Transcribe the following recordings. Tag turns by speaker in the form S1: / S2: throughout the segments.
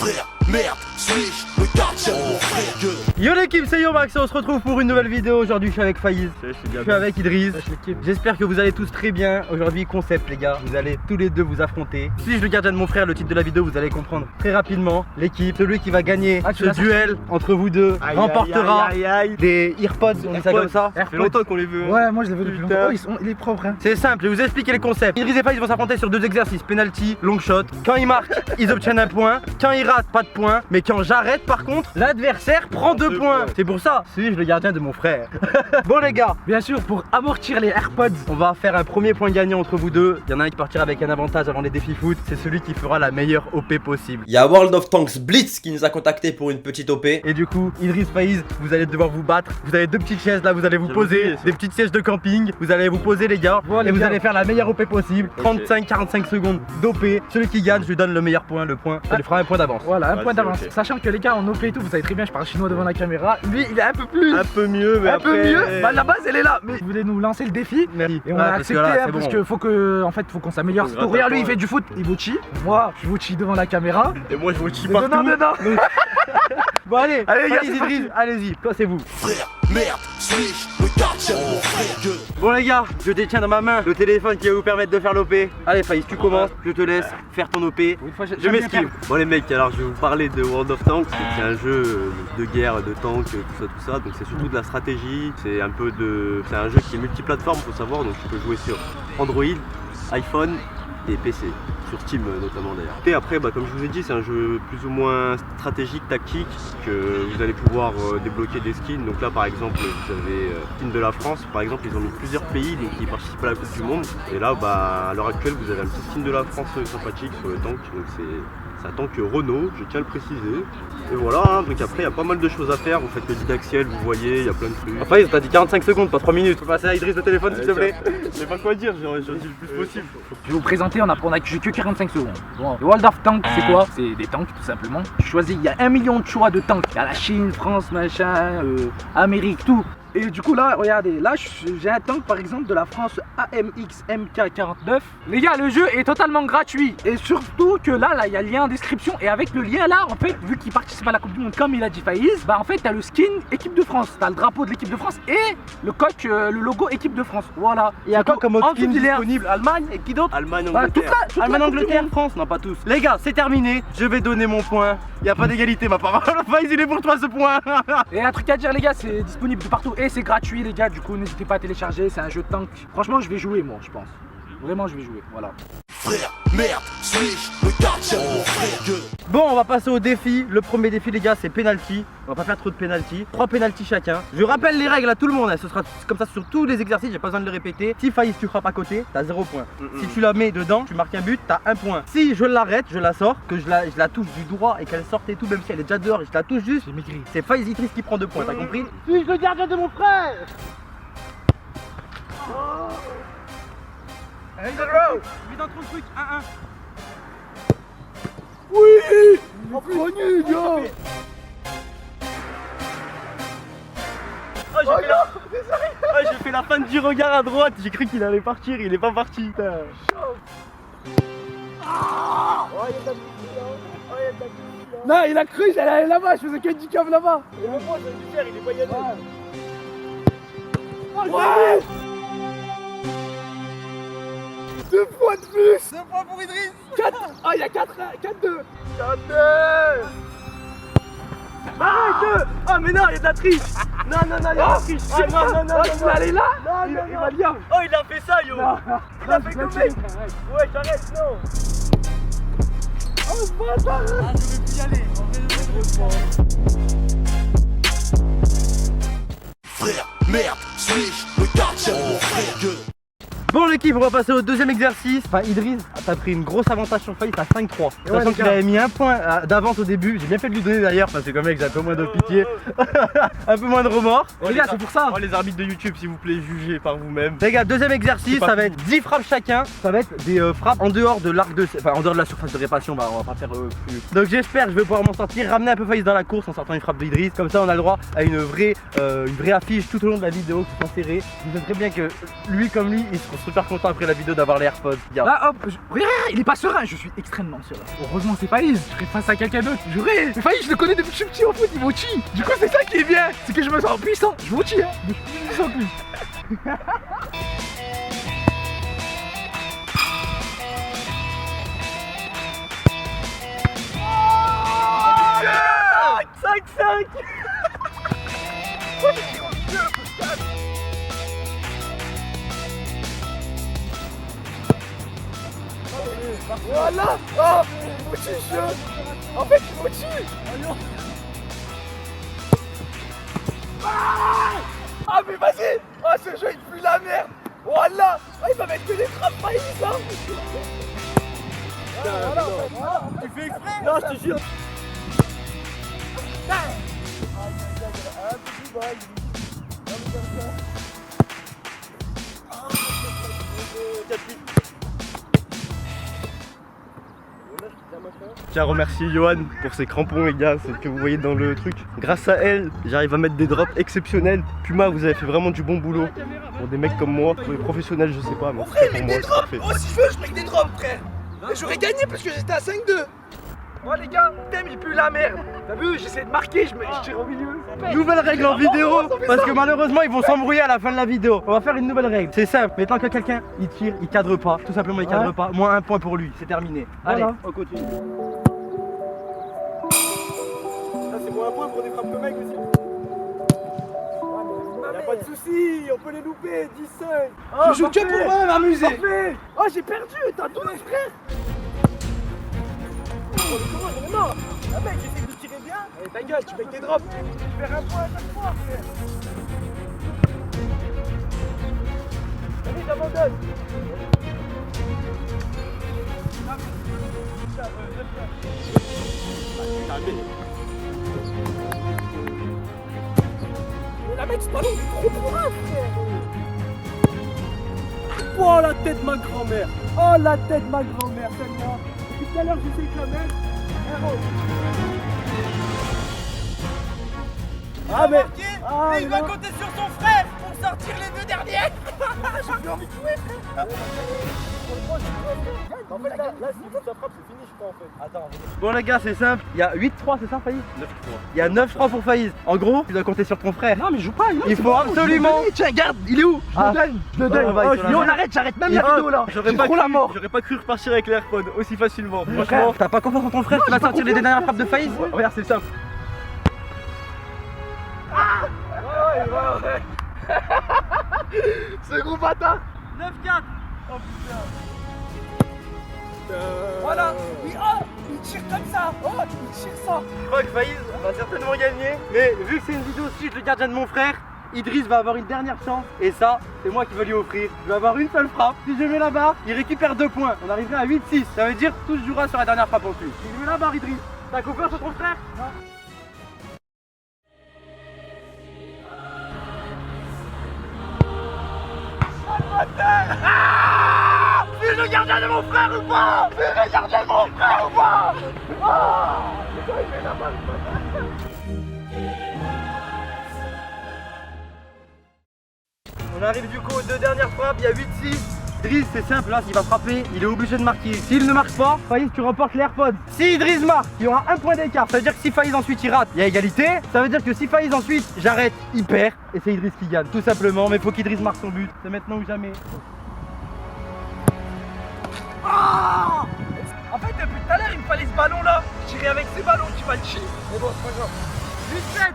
S1: Frère, merde, suis-je le gardien de mon frère?
S2: Yo l'équipe, c'est Yo Max et on se retrouve pour une nouvelle vidéo. Aujourd'hui je suis avec Faiz, je suis avec Idriss. J'espère que vous allez tous très bien. Aujourd'hui concept les gars, vous allez tous les deux vous affronter. Suis-je le gardien de mon frère? Le titre de la vidéo vous allez comprendre très rapidement. L'équipe, celui qui va gagner ce duel entre vous deux remportera des AirPods, on dit ça comme ça.
S3: Ça fait longtemps qu'on les veut.
S4: Ouais, moi je les veux depuis longtemps. Il est propre hein.
S2: C'est simple, je vais vous expliquer le concept. Idriss et Faiz vont s'affronter sur deux exercices, penalty, long shot. Quand ils marquent, ils obtiennent un point. Quand ils ratent, pas de point. Mais quand j'arrête par contre, l'adversaire prend 2 points. C'est pour ça, suis-je le gardien de mon frère? Bon les gars,
S4: Bien sûr, pour amortir les AirPods.
S2: on va faire un premier point gagnant entre vous deux. Il y en a un qui partira avec un avantage avant les défis foot. C'est celui qui fera la meilleure OP possible.
S3: Il y a World of Tanks Blitz qui nous a contacté pour une petite OP.
S2: Et du coup, Idriss, Faiz, vous allez devoir vous battre. Vous avez deux petites chaises là, vous allez vous poser. Des petites sièges de camping. Vous allez vous poser les gars.
S4: Bon, les
S2: et vous
S4: gars.
S2: allez faire la meilleure OP possible. 35-45 secondes d'OP. Celui qui gagne, je lui donne le meilleur point. Le point, ça lui fera un point d'avance.
S4: Voilà, un
S3: Vas-y,
S4: point d'avance.
S3: ok.
S4: Sachant que les gars en OP et tout, vous savez très bien, je parle chinois devant la caméra. Lui, il est un peu plus.
S3: Un peu mieux, mais
S4: Un
S3: après...
S4: peu mieux. Bah, la base, elle est là. Mais vous voulez nous lancer le défi.
S2: Merci.
S4: Et on
S2: Ouais,
S4: a
S2: parce que
S4: accepté
S2: là,
S4: hein,
S2: c'est
S4: parce
S2: bon.
S4: que faut que en fait faut qu'on s'améliore.
S3: Faut
S4: Surtout, regarde lui il
S3: gratter,
S4: fait du foot, il vous chie. Moi je vous chie devant la caméra.
S3: Et moi je vous chie
S4: Dedans,
S3: partout.
S4: dedans.
S2: Bon allez,
S4: Allez, les gars,
S2: Faiz,
S4: c'est
S2: Idriss, allez-y, placez-vous.
S1: Frère, merde, suis-je le gardien de mon frère?
S2: Bon les gars, je détiens dans ma main le téléphone qui va vous permettre de faire l'OP. Allez Faiz, tu commences, je te laisse faire ton OP.
S4: Une fois,
S2: Je m'esquive.
S5: Bon les mecs, alors je vais vous parler de World of Tanks, c'est un jeu de guerre, de tanks, tout ça, donc c'est surtout de la stratégie, c'est un jeu qui est multiplateforme faut savoir, donc tu peux jouer sur Android, iPhone et PC, sur Steam notamment d'ailleurs. Et après, comme je vous ai dit, c'est un jeu plus ou moins stratégique, tactique, que vous allez pouvoir débloquer des skins. Donc là par exemple, vous avez skin de la France, par exemple, ils ont mis plusieurs pays donc, qui participent à la Coupe du Monde. Et là, à l'heure actuelle, vous avez un petit skin de la France sympathique sur le tank, donc c'est un tank Renault, je tiens à le préciser. Et voilà, hein, donc après il y a pas mal de choses à faire, vous faites le didactiel, vous voyez, il y a plein de trucs.
S2: Faiz, t'as dit 45 secondes, pas 3 minutes. Faut passer à Idriss le téléphone s'il te plaît.
S5: Je sais pas quoi dire, j'en dis le plus possible.
S4: Je vais vous présenter, on a j'ai que 45 secondes. Bon, le World of Tanks, c'est quoi? C'est des tanks tout simplement. Tu choisis, il y a 1 million de choix de tanks. Il y a la Chine, France, machin, Amérique, tout. Et du coup là, regardez, là j'ai un tank par exemple de la France AMX MK49. Les gars, le jeu est totalement gratuit. Et surtout que là, il y a le lien en description. Et avec le lien là, en fait, vu qu'il participe à la Coupe du Monde comme il a dit Faiz, en fait, t'as le skin équipe de France. T'as le drapeau de l'équipe de France et le coq, le logo équipe de France. Voilà.
S2: Il y a quoi comme autre
S4: En
S2: skin
S4: dessous du lien.
S2: disponible? Allemagne et qui d'autre?
S5: Allemagne,
S4: Bah, toute
S5: Angleterre.
S4: toute
S2: Allemagne,
S4: la Coupe du
S2: Angleterre,
S4: Monde.
S2: France, non pas tous. Les gars, c'est terminé, je vais donner mon point. Il n'y a pas d'égalité ma parole. Faiz, il est pour toi ce point.
S4: Et un truc à dire les gars, c'est disponible de partout et c'est gratuit les gars, du coup n'hésitez pas à télécharger, c'est un jeu de tank. Franchement je vais jouer moi je pense. Vraiment je vais jouer, voilà.
S1: Frère, merde, suis-je le gardien de mon frère?
S2: Bon, on va passer au défi. Le premier défi les gars, c'est penalty. On va pas faire trop de penalty. 3 penalty chacun. Je rappelle les règles à tout le monde, hein. Ce sera comme ça sur tous les exercices, j'ai pas besoin de le répéter. Si Faiz tu frappes à côté, t'as 0 point. Si tu la mets dedans, tu marques un but, t'as 1 point. Si je l'arrête, je la sors, que je la touche du droit et qu'elle sorte et tout, même si elle est déjà dehors et je la touche juste,
S4: J'ai maigri.
S2: c'est Faiz Idriss qui prend 2 points, t'as compris? Suis-je le gardien de mon frère? Vis dans ton truc, 1-1.
S4: Oui. Reconnu gars.
S2: J'ai fait la fin du regard à droite, j'ai cru qu'il allait partir, il est pas parti.
S4: Non il a cru j'allais aller là-bas, je faisais que du câble là-bas. Ouais. 2 points de plus.
S2: 2 points pour Idriss.
S4: 4. Ah il y a 4-2.
S2: 4-2. Ah mais non, il y a de la triche. Non, il y a de la triche.
S4: Non, tu vas aller là. Il va bien.
S2: Oh, il a fait ça, yo. Il a fait
S4: Non,
S2: comme mec. Ouais, j'arrête, non.
S4: Oh bâtard.
S2: Ah, je vais plus y aller.
S1: Frère, merde, suis-je le gardien de mon frère?
S2: Bon l'équipe, on va passer au deuxième exercice. Enfin Idriss, t'as pris une grosse avantage sur Faiz, t'as 5-3. Sachant qu'il avait mis 1 point d'avance au début. J'ai bien fait de lui donner d'ailleurs parce que comme mec j'ai un peu moins de pitié. Un peu moins de remords.
S4: Les gars c'est pour ça.
S5: Oh, les arbitres de YouTube, s'il vous plaît, jugez par vous-même.
S2: Les gars, deuxième exercice,
S5: pas
S2: ça va être 10 frappes chacun. Ça va être des frappes en dehors de l'arc de... Enfin en dehors de la surface de réparation, on va pas faire plus. Donc j'espère que je vais pouvoir m'en sortir, ramener un peu Faiz dans la course en sortant une frappe d'Idriss. Comme ça on a le droit à une vraie affiche tout au long de la vidéo qui sont serrées. Vous savez très bien que lui comme lui, il se super content après la vidéo d'avoir les AirPods. Regarde.
S4: Là hop, regarde, il est pas serein, je suis extrêmement serein. Heureusement c'est Faïz, je serais face à quelqu'un d'autre, j'aurais. Mais Faïz je le connais depuis que je suis petit en foot, il m'auti. Du coup c'est ça qui est bien, c'est que je me sens puissant, je m'auti hein, je suis puissant plus. Voilà. Oh, Mouchi, en fait, Mouchi. Ah mais vas-y. Oh ce jeu il pue la merde. Voilà. Oh, il va mettre que des trappes Faïz hein. Voilà. Tu fais exprès? Non je te jure.
S5: Je tiens à remercier Johan pour ses crampons les gars, c'est ce que vous voyez dans le truc. Grâce à elle, j'arrive à mettre des drops exceptionnels. Puma, vous avez fait vraiment du bon boulot. Pour des mecs comme moi, pour les professionnels je sais pas, mais
S4: Frère,
S5: pour
S4: mec
S5: moi
S4: des
S5: c'est
S4: drops.
S5: parfait.
S4: Oh si je veux, je mets des drops frère. Et j'aurais gagné parce que j'étais à 5-2. Bon les gars, thème il pue la merde. T'as vu, j'essaie de marquer, je tire au milieu.
S2: Nouvelle règle en vidéo, parce que malheureusement ils vont s'embrouiller à la fin de la vidéo. On va faire une nouvelle règle, c'est simple, mais tant que quelqu'un il tire, il cadre pas, tout simplement il cadre pas, moins un point pour lui, c'est terminé. Allez, on continue.
S5: Ça c'est pour un point pour des frappes de mecs aussi. Y'a pas de soucis, on peut les louper, 10-5.
S4: Je joue que pour eux, m'amuser.
S5: Parfait.
S4: Oh j'ai perdu, t'as 12 frère. Non, ah mec, j'essaie de tirer bien. Allez, ta gueule, tu mets tes drops. Tu perds un point à chaque fois, frère. Allez, j'abandonne. Mais la mec, ce ballon, il est trop pour un, frère.
S5: Oh la tête de ma grand-mère. Oh la tête de ma grand-mère, celle-là. Depuis tout à l'heure j'essaie quand même. Ah mais
S4: il va compter sur son frère pour sortir les deux derniers. J'ai plus envie de jouer, frère.
S5: en fait là si ça frappe c'est fini je crois en fait.
S4: Attends,
S2: Bon les gars c'est simple, il y a 8-3 c'est ça Faïz?
S5: 9-3.
S2: Il y a 9-3 pour Faïz. En gros, tu dois compter sur ton frère.
S4: non mais je joue pas.
S2: Il faut absolument...
S4: Tiens, garde, il est où? Je
S2: Ah.
S4: le donne, je le donne.
S2: on va,
S4: Oh,
S2: il faut la
S4: yo,
S2: main.
S4: on arrête, j'arrête même la vidéo là.
S5: J'aurais
S4: J'ai
S5: pas,
S4: trop la mort.
S5: j'aurais pas cru repartir avec les AirPods aussi facilement.
S2: Franchement,
S5: Franchement,
S2: t'as pas confiance en ton frère qui va sortir les dernières frappes de Faïz?
S5: regarde c'est simple.
S4: Ce gros bâtard.
S2: 9-4.
S4: Voilà. Il tire comme ça. Oh, il tire ça.
S2: Je crois que Faïz va certainement gagner. Mais vu que c'est une vidéo aussi, je le gardien de mon frère, Idriss va avoir une dernière chance. Et ça, c'est moi qui vais lui offrir. Je vais avoir une seule frappe. Si je mets la barre, il récupère 2 points. On arriverait à 8-6. Ça veut dire que tout se jouera sur la dernière frappe en plus. Si je mets la barre, Idriss, t'as confiance en ton frère? Non.
S4: C'est le gardien de mon frère ou pas? C'est le gardien de mon frère ou pas?
S2: On arrive du coup aux 2 dernières frappes, il y a 8-6. Idriss, c'est simple, là, s'il va frapper, il est obligé de marquer. S'il ne marque pas, Faïz, tu remportes les AirPods. Si Idriss marque, il y aura 1 point d'écart. Ça veut dire que si Faïz ensuite il rate, il y a égalité. Ça veut dire que si Faïz ensuite j'arrête, il perd. Et c'est Idriss qui gagne, tout simplement. Mais faut qu'Idriss marque son but. C'est maintenant ou jamais.
S4: En fait, depuis tout à l'heure, il me fallait ce ballon là. Je tirais avec ces ballons, tu vas le chier. Mais bon, c'est pas grave. 8-7.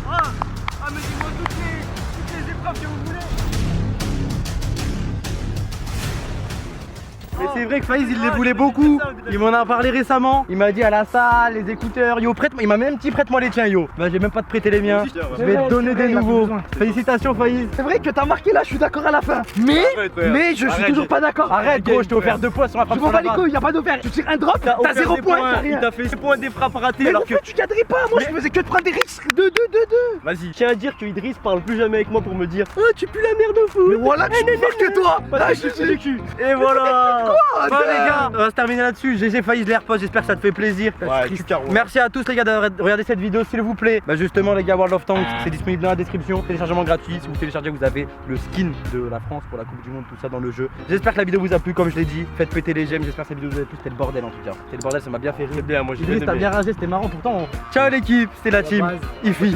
S4: Ah, mais dis-moi toutes les épreuves que vous voulez.
S2: Mais c'est vrai que Faïz il les voulait beaucoup. Il m'en a parlé récemment. Il m'a dit à la salle, les écouteurs, yo prête, il m'a même dit prête-moi les tiens yo. Bah j'ai même pas te prêté les miens. Je vais te donner des nouveaux. Félicitations Faïz.
S4: C'est vrai que t'as marqué là, je suis d'accord à la fin. Mais je suis toujours pas d'accord.
S2: Arrête gros, je t'ai offert 2 points sur la frappe
S4: Je m'en
S2: sur la
S4: bats les
S2: balle.
S4: couilles, y'a pas d'offert. Tu tires un drop, t'as 0 points, t'as rien.
S5: Il t'a fait 6 points des frappes ratées
S4: Mais
S5: alors
S4: en
S5: que.
S4: fait, tu cadrais pas. Moi, je faisais que de prendre des risques. 2-2-2-2.
S5: Vas-y, je tiens à dire que Idriss parle plus jamais avec moi pour me dire oh tu pues la merde au foot.
S4: Mais voilà, tu me marques que toi.
S5: Là je suis du cul. Et voilà.
S2: Bon les gars, on va se terminer là-dessus. GG Faiz les AirPods, j'espère que ça te fait plaisir.
S5: Ouais, super.
S2: Merci à tous les gars d'avoir regardé cette vidéo, s'il vous plaît. Bah justement les gars, World of Tanks, c'est disponible dans la description. Téléchargement gratuit. Si vous téléchargez, vous avez le skin de la France pour la Coupe du Monde, tout ça dans le jeu. J'espère que la vidéo vous a plu, comme je l'ai dit. Faites péter les j'aime. J'espère que cette vidéo vous a plu. C'était le bordel en tout cas. C'était le bordel, ça m'a bien fait rire.
S5: C'est bien, moi j'ai
S2: Idriss,
S5: bien
S2: t'as
S5: aimé.
S2: bien ragé, c'était marrant pourtant. Ciao l'équipe, c'était la team. Ifi.